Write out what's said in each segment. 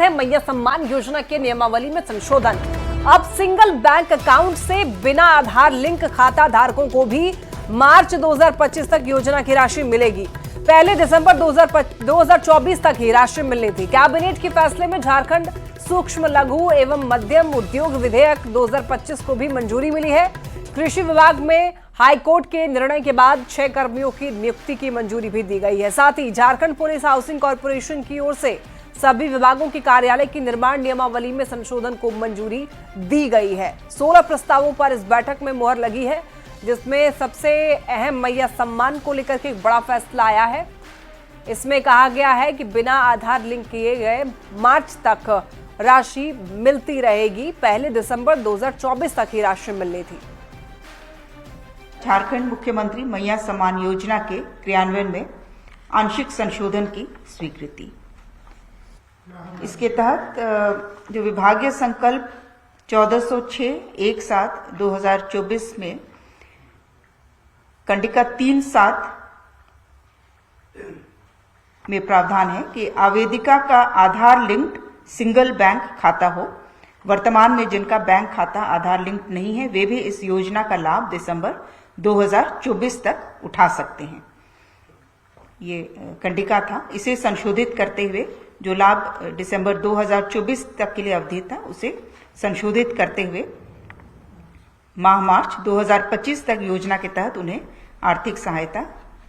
है मैया सम्मान योजना के नियमावली में संशोधन। अब सिंगल बैंक अकाउंट से बिना आधार लिंक खाता धारकों को भी मार्च 2025 तक योजना की राशि मिलेगी। पहले दिसंबर 2024 तक ही राशि मिलनी थी। कैबिनेट के फैसले में झारखंड सूक्ष्म लघु एवं मध्यम उद्योग विधेयक 2025 को भी मंजूरी मिली है। कृषि विभाग में हाईकोर्ट के निर्णय के बाद 6 कर्मियों की नियुक्ति की मंजूरी भी दी गई है। साथ ही झारखंड पुलिस हाउसिंग कॉर्पोरेशन की ओर से सभी विभागों की कार्यालय की निर्माण नियमावली में संशोधन को मंजूरी दी गई है। 16 प्रस्तावों पर इस बैठक में मुहर लगी है, जिसमें सबसे अहम मैया सम्मान को लेकर के एक बड़ा फैसला आया है। इसमें कहा गया है कि बिना आधार लिंक किए गए मार्च तक राशि मिलती रहेगी। पहले दिसंबर 2024 तक ही राशि मिलनी थी। झारखंड मुख्यमंत्री मैया सम्मान योजना के क्रियान्वयन में आंशिक संशोधन की स्वीकृति। इसके तहत जो विभागीय संकल्प 1406/17/2024 में कंडिका 3(7) में प्रावधान है कि आवेदिका का आधार लिंक्ड सिंगल बैंक खाता हो। वर्तमान में जिनका बैंक खाता आधार लिंक नहीं है, वे भी इस योजना का लाभ दिसंबर 2024 तक उठा सकते हैं। ये कंडिका था। इसे संशोधित करते हुए जो लाभ दिसंबर 2024 तक के लिए अवधि था, उसे संशोधित करते हुए माह मार्च 2025 तक योजना के तहत उन्हें आर्थिक सहायता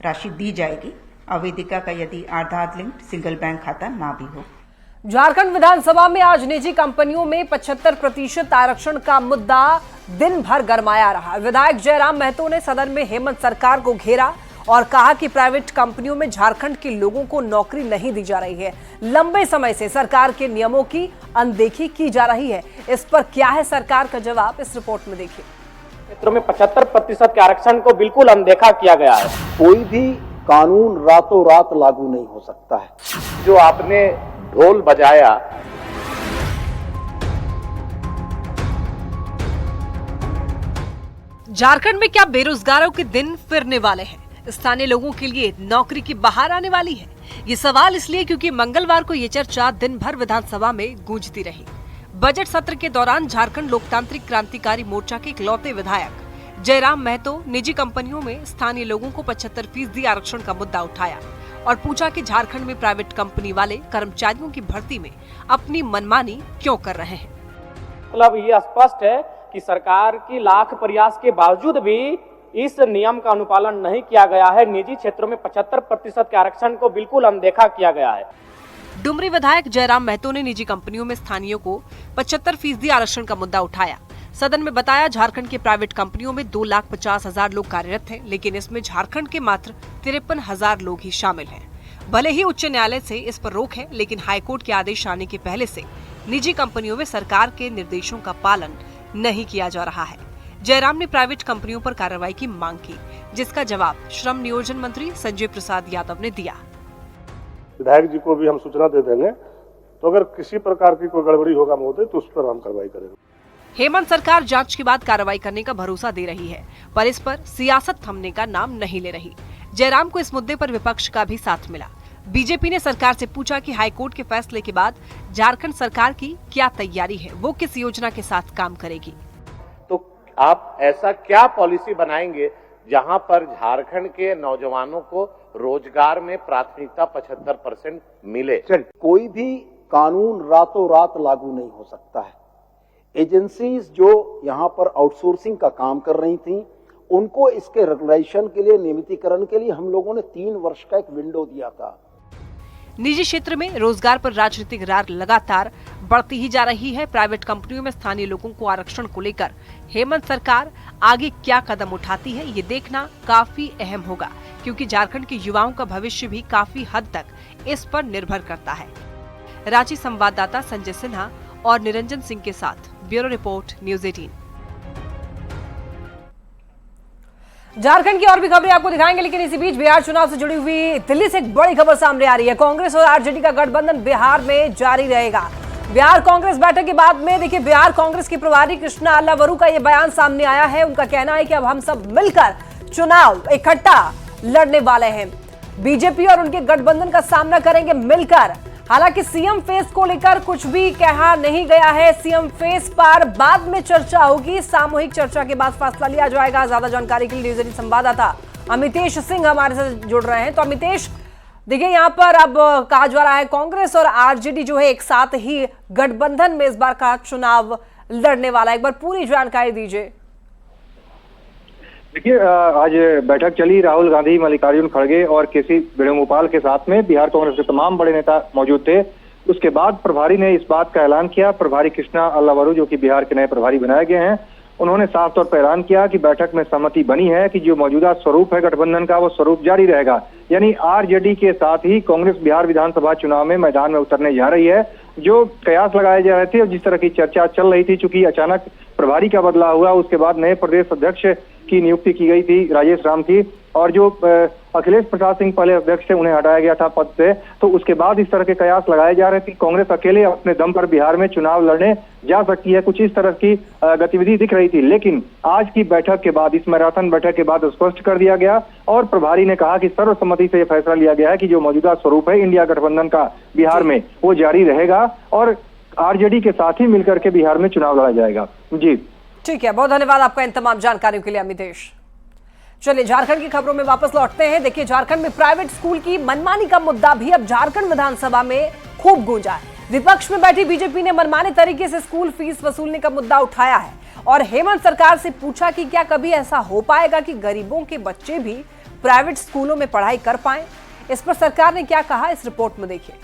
राशि दी जाएगी, आवेदिका का यदि आधार लिंक्ड सिंगल बैंक खाता ना भी हो। झारखंड विधानसभा में आज निजी कंपनियों में 75% आरक्षण का मुद्दा दिन भर गरमाया रहा। विधायक जयराम महतो ने सदन में हेमंत सरकार को घेरा और कहा कि प्राइवेट कंपनियों में झारखंड के लोगों को नौकरी नहीं दी जा रही है। लंबे समय से सरकार के नियमों की अनदेखी की जा रही है। इस पर क्या है सरकार का जवाब, इस रिपोर्ट में देखिए। क्षेत्रों में 75% के आरक्षण को बिल्कुल अनदेखा किया गया है। कोई भी कानून रातों रात लागू नहीं हो सकता है। जो आपने ढोल बजाया, झारखंड में क्या बेरोजगारों के दिन फिरने वाले हैं? स्थानीय लोगों के लिए नौकरी की बहार आने वाली है? ये सवाल इसलिए क्योंकि मंगलवार को ये चर्चा दिन भर विधानसभा में गूंजती रही। बजट सत्र के दौरान झारखंड लोकतांत्रिक क्रांतिकारी मोर्चा के इकलौते विधायक जयराम महतो निजी कंपनियों में स्थानीय लोगों को 75% आरक्षण का मुद्दा उठाया और पूछा कि झारखंड में प्राइवेट कंपनी वाले कर्मचारियों की भर्ती में अपनी मनमानी क्यों कर रहे हैं। मतलब ये स्पष्ट है कि सरकार की लाख प्रयास के बावजूद भी इस नियम का अनुपालन नहीं किया गया है। निजी क्षेत्रों में 75% के आरक्षण को बिल्कुल अनदेखा किया गया है। डुमरी विधायक जयराम महतो ने निजी कंपनियों में स्थानीयों को 75% आरक्षण का मुद्दा उठाया। सदन में बताया, झारखंड के प्राइवेट कंपनियों में 2,50,000 लोग कार्यरत हैं, लेकिन इसमें झारखंड के मात्र 53,000 लोग ही शामिल हैं। भले ही उच्च न्यायालय से इस पर रोक है, लेकिन हाईकोर्ट के आदेश आने के पहले से निजी कंपनियों में सरकार के निर्देशों का पालन नहीं किया जा रहा है। जयराम ने प्राइवेट कंपनियों पर कार्रवाई की मांग की, जिसका जवाब श्रम नियोजन मंत्री संजय प्रसाद यादव ने दिया। विधायक जी को भी हम सूचना दे देंगे, तो अगर किसी प्रकार की कोई गड़बड़ी होगा महोदय तो उस पर हम कार्रवाई करेंगे। हेमंत सरकार जांच के बाद कार्रवाई करने का भरोसा दे रही है, पर इस पर सियासत थमने का नाम नहीं ले रही। जयराम को इस मुद्दे पर विपक्ष का भी साथ मिला। बीजेपी ने सरकार से पूछा कि हाईकोर्ट के फैसले के बाद झारखंड सरकार की क्या तैयारी है, वो किस योजना के साथ काम करेगी। तो आप ऐसा क्या पॉलिसी बनाएंगे जहां पर झारखंड के नौजवानों को रोजगार में प्राथमिकता 75% मिले? कोई भी कानून रातों रात लागू नहीं हो सकता है। एजेंसीज जो यहाँ पर आउटसोर्सिंग का काम कर रही थी, उनको इसके रेगुलेशन के लिए, नियमितीकरण के लिए हम लोगों ने 3 वर्ष का एक विंडो दिया था। निजी क्षेत्र में रोजगार पर राजनीतिक रार लगातार बढ़ती ही जा रही है। प्राइवेट कंपनियों में स्थानीय लोगों को आरक्षण को लेकर हेमंत सरकार आगे क्या कदम उठाती है, ये देखना काफी अहम होगा, क्योंकि झारखंड के युवाओं का भविष्य भी काफी हद तक इस पर निर्भर करता है। रांची संवाददाता संजय सिन्हा और निरंजन सिंह के साथ ब्यूरो रिपोर्ट, न्यूज़ 18। झारखंड की और भी खबरें आपको दिखाएंगे, लेकिन इसी बीच बिहार चुनाव से जुड़ी हुई दिल्ली से एक बड़ी खबर सामने आ रही है। कांग्रेस और आरजेडी का गठबंधन बिहार में जारी रहेगा। बिहार कांग्रेस बैठक के बाद में देखिए, बिहार कांग्रेस की प्रभारी कृष्णा अल्लावरू का यह बयान सामने आया है। उनका कहना है कि अब हम सब मिलकर चुनाव इकट्ठा लड़ने वाले हैं। बीजेपी और उनके गठबंधन का सामना करेंगे मिलकर। हालांकि सीएम फेस को लेकर कुछ भी कहा नहीं गया है। सीएम फेस पर बाद में चर्चा होगी, सामूहिक चर्चा के बाद फैसला लिया जाएगा। ज्यादा जानकारी के लिए न्यूज 18 संवाददाता अमितेश सिंह हमारे साथ जुड़ रहे हैं। तो अमितेश, देखिए यहाँ पर अब कहा जा रहा है कांग्रेस और आरजेडी जो है एक साथ ही गठबंधन में इस बार का चुनाव लड़ने वाला है। एक बार पूरी जानकारी दीजिए। देखिए, आज बैठक चली। राहुल गांधी, मल्लिकार्जुन खड़गे और केसी वेणुगोपाल के साथ में बिहार कांग्रेस के तमाम बड़े नेता मौजूद थे। उसके बाद प्रभारी ने इस बात का ऐलान किया। प्रभारी कृष्णा अल्लावरू, जो कि बिहार के नए प्रभारी बनाए गए हैं, उन्होंने साफ तौर पर ऐलान किया कि बैठक में सहमति बनी है कि जो मौजूदा स्वरूप है गठबंधन का, वो स्वरूप जारी रहेगा। यानी आरजेडी के साथ ही कांग्रेस बिहार विधानसभा चुनाव में मैदान में उतरने जा रही है। जो कयास लगाए जा रहे थे और जिस तरह की चर्चा चल रही थी, चूंकि अचानक प्रभारी का बदलाव हुआ, उसके बाद नए प्रदेश अध्यक्ष की नियुक्ति की गई थी राजेश राम की, और जो अखिलेश प्रसाद सिंह पहले अध्यक्ष थे उन्हें हटाया गया था पद से। तो उसके बाद इस तरह के कयास लगाए जा रहे थे। कांग्रेस अकेले अपने दम पर बिहार में चुनाव लड़ने जा सकती है, कुछ इस तरह की गतिविधि दिख रही थी। लेकिन आज की बैठक के बाद, इस मैराथन बैठक के बाद स्पष्ट कर दिया गया और प्रभारी ने कहा कि सर्वसम्मति से यह फैसला लिया गया है कि जो मौजूदा स्वरूप है इंडिया गठबंधन का बिहार में, वो जारी रहेगा और आरजेडी के साथ ही मिलकर के बिहार में चुनाव लड़ा जाएगा। जी ठीक है, बहुत धन्यवाद आपका इन तमाम जानकारियों के लिए अमितेश। चलिए झारखंड की खबरों में वापस लौटते हैं। देखिए, झारखंड में प्राइवेट स्कूल की मनमानी का मुद्दा भी अब झारखंड विधानसभा में खूब गूंजा है। विपक्ष में बैठी बीजेपी ने मनमाने तरीके से स्कूल फीस वसूलने का मुद्दा उठाया है और हेमंत सरकार से पूछा कि क्या कभी ऐसा हो पाएगा कि गरीबों के बच्चे भी प्राइवेट स्कूलों में पढ़ाई कर पाएं। इस पर सरकार ने क्या कहा, इस रिपोर्ट में देखिए।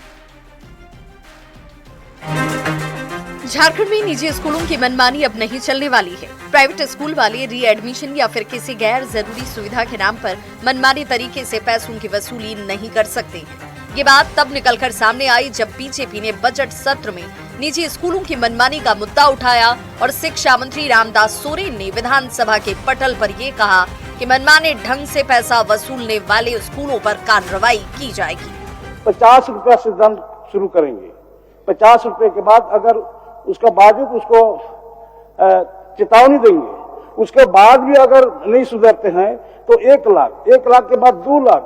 झारखंड में निजी स्कूलों की मनमानी अब नहीं चलने वाली है। प्राइवेट स्कूल वाले री एडमिशन या फिर किसी गैर जरूरी सुविधा के नाम पर मनमानी तरीके से पैसों की वसूली नहीं कर सकते हैं। ये बात तब निकलकर सामने आई जब बीजेपी ने बजट सत्र में निजी स्कूलों की मनमानी का मुद्दा उठाया और शिक्षा मंत्री रामदास सोरेन ने विधानसभा के पटल पर ये कहा कि मनमाने ढंग से पैसा वसूलने वाले स्कूलों पर कार्रवाई की जाएगी। 50 रुपया से दंड शुरू करेंगे। 50 रुपए के बाद अगर उसका बावजूद उसको चेतावनी देंगे, उसके बाद भी अगर नहीं सुधरते हैं तो 1 लाख, 1 लाख के बाद 2 लाख,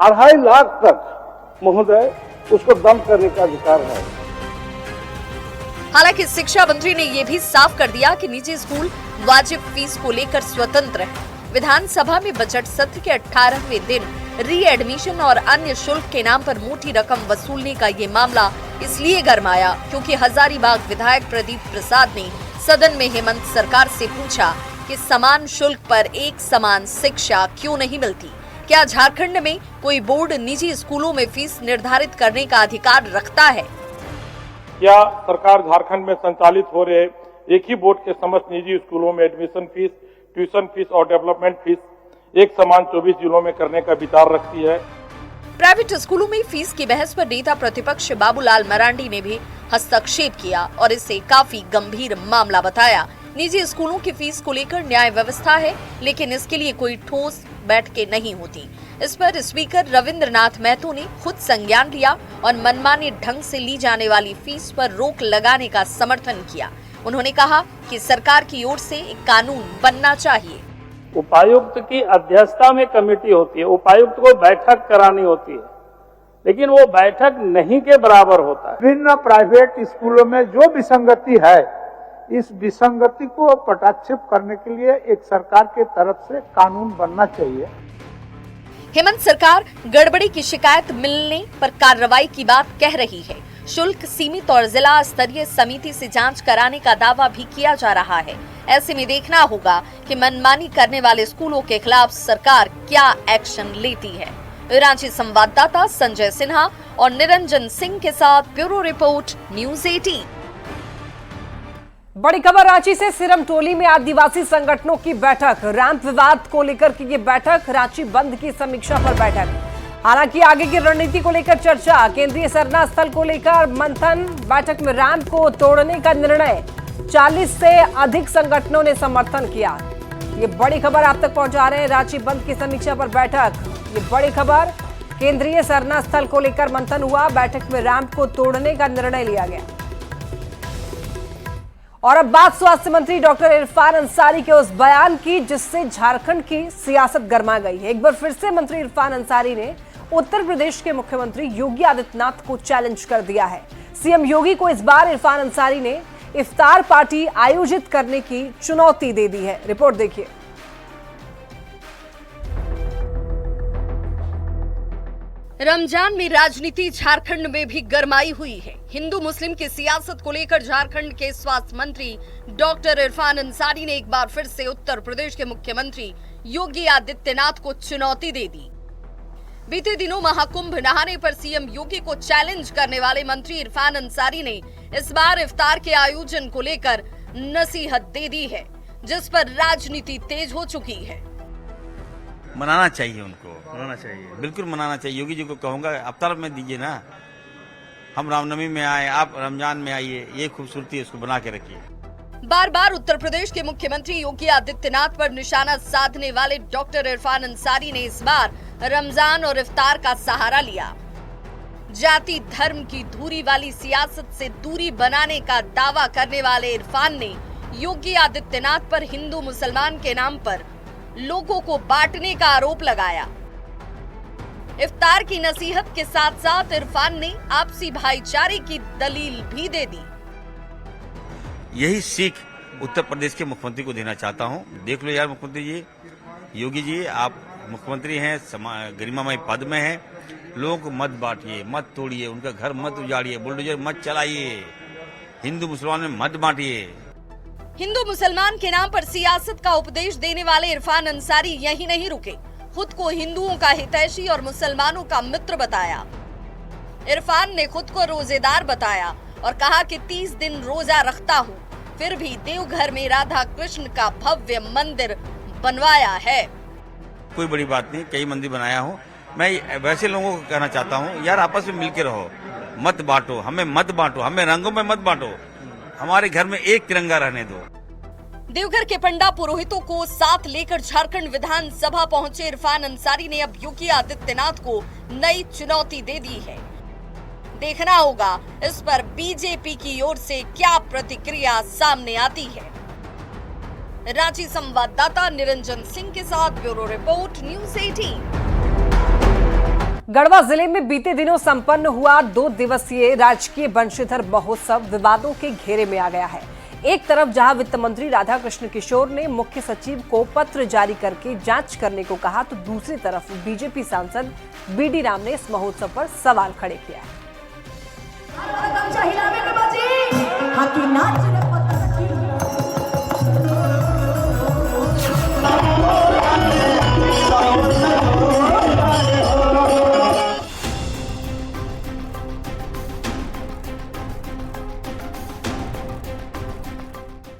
2.5 लाख तक महोदय उसको दंड करने का अधिकार है। हालांकि शिक्षा मंत्री ने यह भी साफ कर दिया कि निजी स्कूल वाजिब फीस को लेकर स्वतंत्र है। विधानसभा में बजट सत्र के 18वें दिन री एडमिशन और अन्य शुल्क के नाम पर मोटी रकम वसूलने का ये मामला इसलिए गरमाया क्योंकि हजारीबाग विधायक प्रदीप प्रसाद ने सदन में हेमंत सरकार से पूछा कि समान शुल्क पर एक समान शिक्षा क्यों नहीं मिलती। क्या झारखंड में कोई बोर्ड निजी स्कूलों में फीस निर्धारित करने का अधिकार रखता है? क्या सरकार झारखंड में संचालित हो रहे एक ही बोर्ड के समस्त निजी स्कूलों में एडमिशन फीस, ट्यूशन फीस और डेवलपमेंट फीस एक समान 24 जिलों में करने का विचार रखती है? प्राइवेट स्कूलों में फीस की बहस पर नेता प्रतिपक्ष बाबूलाल मरांडी ने भी हस्तक्षेप किया और इसे काफी गंभीर मामला बताया। निजी स्कूलों की फीस को लेकर न्याय व्यवस्था है, लेकिन इसके लिए कोई ठोस बैठकें नहीं होती। इस पर स्पीकर रविंद्रनाथ महतो ने खुद संज्ञान लिया और मनमाने ढंग से ली जाने वाली फीस पर रोक लगाने का समर्थन किया। उन्होंने कहा कि सरकार की ओर से एक कानून बनना चाहिए। उपायुक्त की अध्यक्षता में कमेटी होती है, उपायुक्त को बैठक करानी होती है, लेकिन वो बैठक नहीं के बराबर होता है। विभिन्न प्राइवेट स्कूलों में जो विसंगति है, इस विसंगति को पटाक्षेप करने के लिए एक सरकार के तरफ से कानून बनना चाहिए। हेमंत सरकार गड़बड़ी की शिकायत मिलने पर कार्रवाई की बात कह रही है। शुल्क सीमित और जिला स्तरीय समिति से जांच कराने का दावा भी किया जा रहा है। ऐसे में देखना होगा कि मनमानी करने वाले स्कूलों के खिलाफ सरकार क्या एक्शन लेती है। रांची संवाददाता संजय सिन्हा और निरंजन सिंह के साथ ब्यूरो रिपोर्ट न्यूज 18। बड़ी खबर रांची से। सिरम टोली में आदिवासी संगठनों की बैठक, रैंप विवाद को लेकर की ये बैठक, रांची बंद की समीक्षा पर बैठक। हालांकि आगे की रणनीति को लेकर चर्चा, केंद्रीय सरना स्थल को लेकर मंथन, बैठक में रैंप को तोड़ने का निर्णय। 40 से अधिक संगठनों ने समर्थन किया। ये बड़ी खबर आप तक पहुंचा रहे हैं। रांची बंद की समीक्षा पर बैठक, ये बड़ी खबर। केंद्रीय सरना स्थल को लेकर मंथन हुआ, बैठक में रैंप को तोड़ने का निर्णय लिया गया। और अब बात स्वास्थ्य मंत्री डॉक्टर इरफान अंसारी के उस बयान की जिससे झारखंड की सियासत गर्मा गई है। एक बार फिर से मंत्री इरफान अंसारी ने उत्तर प्रदेश के मुख्यमंत्री योगी आदित्यनाथ को चैलेंज कर दिया है। सीएम योगी को इस बार इरफान अंसारी ने इफ्तार पार्टी आयोजित करने की चुनौती दे दी है। रिपोर्ट देखिए। रमजान में राजनीति झारखंड में भी गरमाई हुई है। हिंदू मुस्लिम की सियासत को लेकर झारखंड के स्वास्थ्य मंत्री डॉक्टर इरफान अंसारी ने एक बार फिर से उत्तर प्रदेश के मुख्यमंत्री योगी आदित्यनाथ को चुनौती दे दी। बीते दिनों महाकुंभ नहाने पर सीएम योगी को चैलेंज करने वाले मंत्री इरफान अंसारी ने इस बार इफ्तार के आयोजन को लेकर नसीहत दे दी है, जिस पर राजनीति तेज हो चुकी है। मनाना चाहिए, उनको मनाना चाहिए, बिल्कुल मनाना चाहिए। योगी जी को कहूंगा अवतार में दीजिए ना, हम रामनवमी में आए, आप रमजान में आइए, ये खूबसूरती इसको बना के रखिए। बार बार उत्तर प्रदेश के मुख्यमंत्री योगी आदित्यनाथ पर निशाना साधने वाले डॉक्टर इरफान अंसारी ने इस बार रमजान और इफ्तार का सहारा लिया। जाति धर्म की दूरी वाली सियासत से दूरी बनाने का दावा करने वाले इरफान ने योगी आदित्यनाथ पर हिंदू मुसलमान के नाम पर लोगों को बांटने का आरोप लगाया। इफ्तार की नसीहत के साथ साथ इरफान ने आपसी भाईचारे की दलील भी दे दी। यही सीख उत्तर प्रदेश के मुख्यमंत्री को देना चाहता हूं। देख लो यार मुख्यमंत्री जी, योगी जी, आप मुख्यमंत्री हैं, गरिमामय पद में हैं, लोगों को मत बांटिए, मत तोड़िए, उनका घर मत उजाड़िए, बुलडोजर मत चलाइए, हिंदू मुसलमान में मत बांटिए। हिंदू मुसलमान के नाम पर सियासत का उपदेश देने वाले इरफान अंसारी यही नहीं रुके, खुद को हिंदुओं का हितैषी और मुसलमानों का मित्र बताया। इरफान ने खुद को रोजेदार बताया और कहा कि 30 दिन रोजा रखता हूँ, फिर भी देवघर में राधा कृष्ण का भव्य मंदिर बनवाया है। कोई बड़ी बात नहीं, कई मंदिर बनाया हूँ। मैं वैसे लोगों को कहना चाहता हूँ, यार आपस में मिलकर रहो, मत बांटो, हमें मत बांटो, हमें रंगों में मत बांटो, हमारे घर में एक तिरंगा रहने दो। देवघर के पंडा पुरोहितों को साथ लेकर झारखंड विधानसभा पहुंचे इरफान अंसारी ने अब योगी आदित्यनाथ को नई चुनौती दे दी है। देखना होगा इस पर बीजेपी की ओर से क्या प्रतिक्रिया सामने आती है। रांची संवाददाता निरंजन सिंह के साथ ब्यूरो रिपोर्ट, न्यूज़ 18। गढ़वा जिले में बीते दिनों संपन्न हुआ 2 दिवसीय राजकीय बंशीधर महोत्सव विवादों के घेरे में आ गया है। एक तरफ जहां वित्त मंत्री राधा कृष्ण किशोर ने मुख्य सचिव को पत्र जारी करके जांच करने को कहा, तो दूसरी तरफ बीजेपी सांसद बीडी राम ने इस महोत्सव पर सवाल खड़े किया है।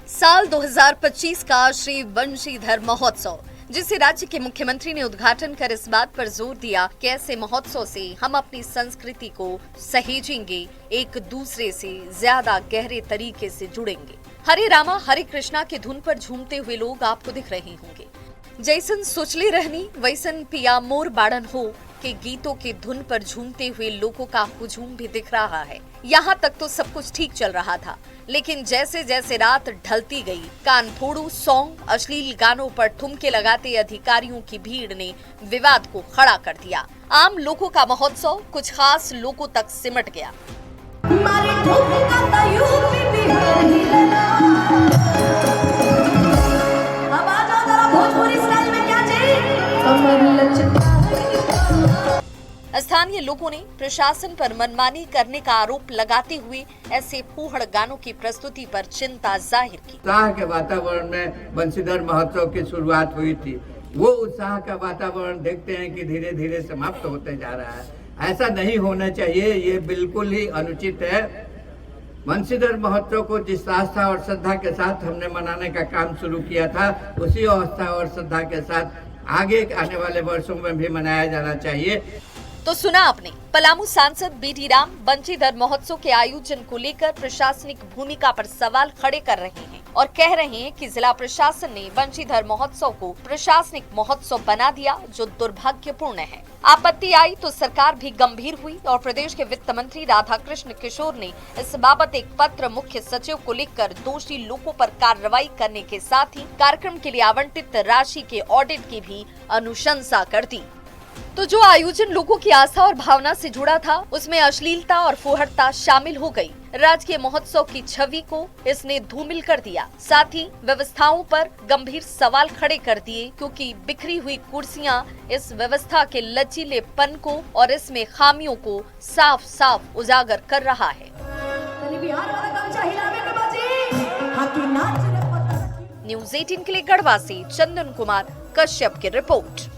साल 2025 का श्री बंशीधर महोत्सव, जिसे राज्य के मुख्यमंत्री ने उद्घाटन कर इस बात पर जोर दिया कि ऐसे महोत्सव से हम अपनी संस्कृति को सहेजेंगे, एक दूसरे से ज्यादा गहरे तरीके से जुड़ेंगे। हरे रामा हरे कृष्णा की धुन पर झूमते हुए लोग आपको दिख रहे होंगे। जैसन सोचले रहनी वैसन पिया मोर बाड़न हो के गीतों की धुन पर झूमते हुए लोगों का हुजूम भी दिख रहा है। यहाँ तक तो सब कुछ ठीक चल रहा था, लेकिन जैसे जैसे रात ढलती गई, कानफोड़ू सॉन्ग, अश्लील गानों पर ठुमके लगाते अधिकारियों की भीड़ ने विवाद को खड़ा कर दिया। आम लोगों का महोत्सव कुछ खास लोगों तक सिमट गया। स्थानीय लोगों ने प्रशासन पर मनमानी करने का आरोप लगाते हुए ऐसे फूहड़ गानों की प्रस्तुति पर चिंता जाहिर की। उत्साह के वातावरण में बंशीधर महोत्सव की शुरुआत हुई थी। वो उत्साह का वातावरण देखते हैं कि धीरे धीरे समाप्त होते जा रहा है। ऐसा नहीं होना चाहिए, ये बिल्कुल ही अनुचित है। बंशीधर महोत्सव को जिस आस्था और श्रद्धा के साथ हमने मनाने का काम शुरू किया था, उसी आस्था और श्रद्धा के साथ आगे आने वाले वर्षों में भी मनाया जाना चाहिए। तो सुना आपने, पलामू सांसद बीडी राम बंशीधर महोत्सव के आयोजन को लेकर प्रशासनिक भूमिका पर सवाल खड़े कर रहे हैं और कह रहे हैं कि जिला प्रशासन ने बंशीधर महोत्सव को प्रशासनिक महोत्सव बना दिया, जो दुर्भाग्यपूर्ण है। आपत्ति आई तो सरकार भी गंभीर हुई और प्रदेश के वित्त मंत्री राधा कृष्ण किशोर ने इस बाबत एक पत्र मुख्य सचिव को लिखकर दोषी लोगों पर कार्रवाई करने के साथ ही कार्यक्रम के लिए आवंटित राशि के ऑडिट की भी अनुशंसा कर दी। तो जो आयोजन लोगों की आस्था और भावना से जुड़ा था, उसमें अश्लीलता और फुहड़ता शामिल हो गई। राजकीय महोत्सव की छवि को इसने धूमिल कर दिया। साथ ही व्यवस्थाओं पर गंभीर सवाल खड़े कर दिए, क्योंकि बिखरी हुई कुर्सियां इस व्यवस्था के लचीलेपन को और इसमें खामियों को साफ साफ उजागर कर रहा है। न्यूज़ 18 के लिए गढ़वा से चंदन कुमार कश्यप की रिपोर्ट।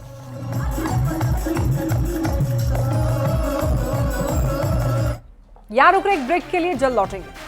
यहाँ रुक रहे एक ब्रेक के लिए, जल्द लौटेंगे।